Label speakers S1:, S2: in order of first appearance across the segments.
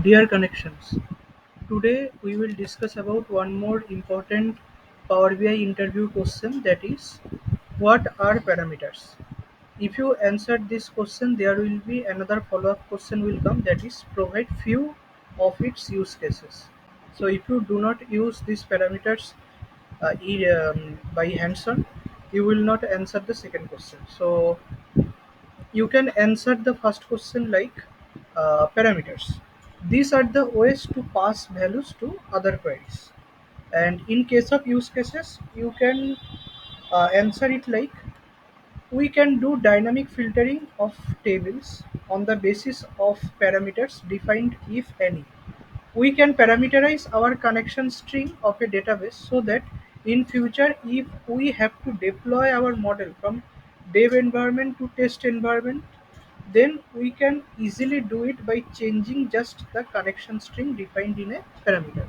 S1: Dear connections, today we will discuss about one more important Power BI interview question, that is, what are parameters? If you answer this question, there will be another follow-up question will come, that is, provide few of its use cases. So if you do not use these parameters by hands-on, you will not answer the second question. So you can answer the first question like parameters. These are the ways to pass values to other queries. And in case of use cases, you can answer it like we can do dynamic filtering of tables on the basis of parameters defined, if any. We can parameterize our connection string of a database so that in future, if we have to deploy our model from dev environment to test environment, then we can easily do it by changing just the connection string defined in a parameter.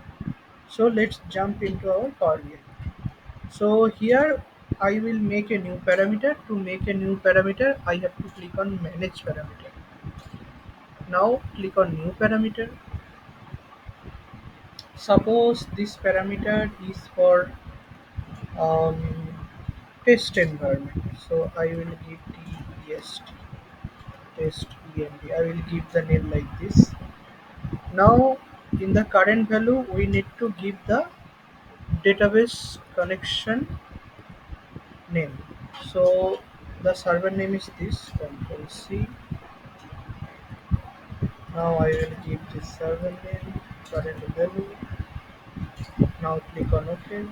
S1: So let's jump into our Power BI. So here I will make a new parameter. To make a new parameter, I have to click on manage parameter. Now click on new parameter. Suppose this parameter is for um, test environment. So I will give test test env. I will give the name like this. Now in the current value we need to give the database connection name. So the server name is this. Control C. Now I will give this server name, current value. Now click on OK.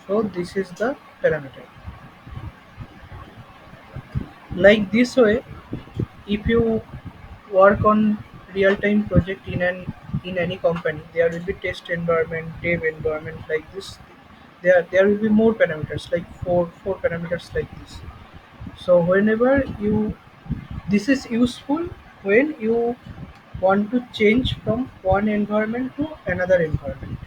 S1: So this is the parameter. Like this way, if you work on real-time project in any company, there will be test environment, dev environment like this. There will be more parameters, like four parameters like this. So whenever you this is useful when you want to change from one environment to another environment.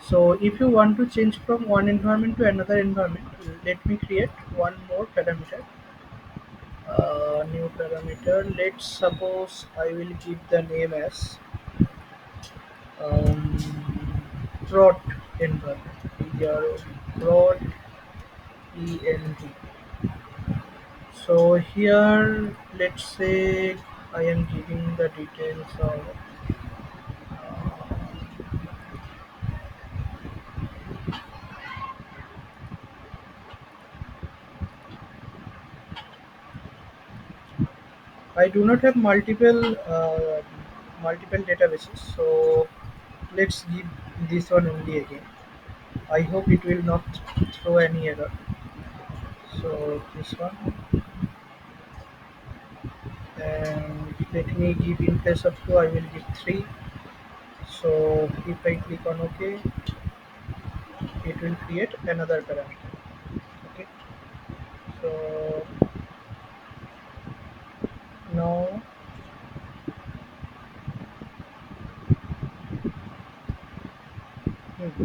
S1: So if you want to change from one environment to another environment, let me create one more parameter. New parameter. Let's suppose I will give the name as um, prod environment. Prod ENV. So here, let's say I am giving the details of. I do not have multiple databases, so let's give this one only again. I hope it will not throw any error. So this one, and let me give in place of 2 I will give 3. So if I click on OK, it will create another parameter. Okay, so now hmm,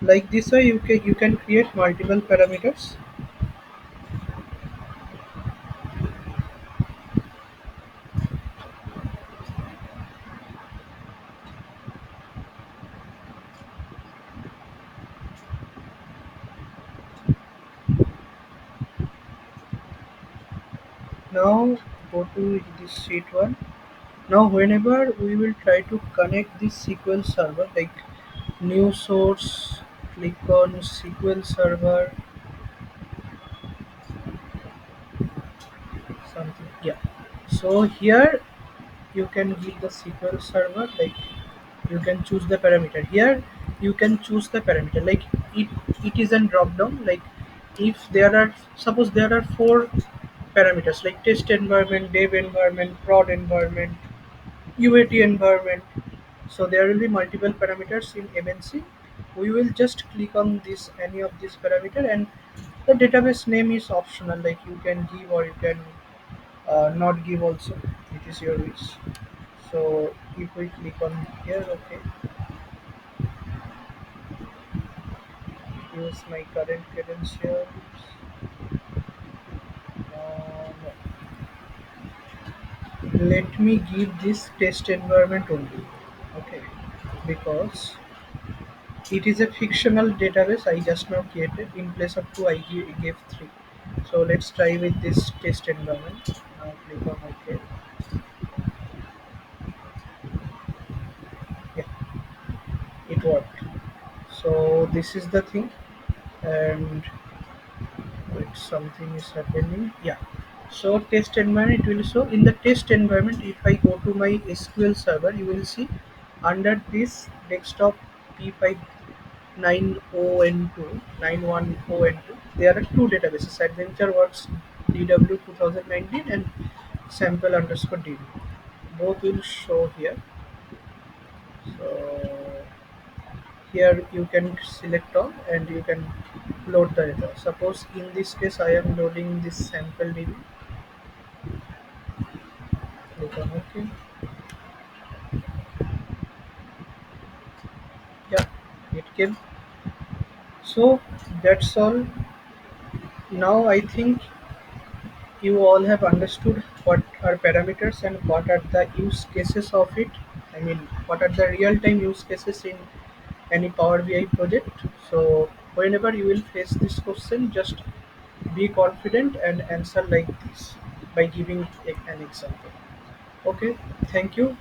S1: like this way you can create multiple parameters. Now go to this sheet 1. Now whenever we will try to connect this SQL server, like new source, click on SQL server, something, yeah. So here you can give the SQL server, like you can choose the parameter. Here you can choose the parameter, like it it is a drop down. Like if there are, suppose there are four parameters, like test environment, dev environment, prod environment, UAT environment. So there will be multiple parameters in MNC. We will just click on this any of this parameter, and the database name is optional, like you can give or you can not give also. It is your wish. So if we click on here, okay, use my current credentials. No. let me give this test environment only. Okay, because it is a fictional database I just now created. In place of two, I gave three. So let's try with this test environment. Now click on OK. Yeah, it worked. So this is the thing, and wait, something is happening. Yeah. So test environment, it will show in the test environment. If I go to my SQL server, you will see under this desktop P590N2 910N2, there are two databases: AdventureWorks DW 2019 and sample underscore DB. Both will show here. So here you can select all and you can load the data. Suppose in this case I am loading this sample DB. Click on OK. Yeah, it came. So that's all. Now I think you all have understood what are parameters and what are the use cases of it. I mean, what are the real-time use cases in any Power BI project. So whenever you will face this question, just be confident and answer like this by giving an example. Okay, thank you.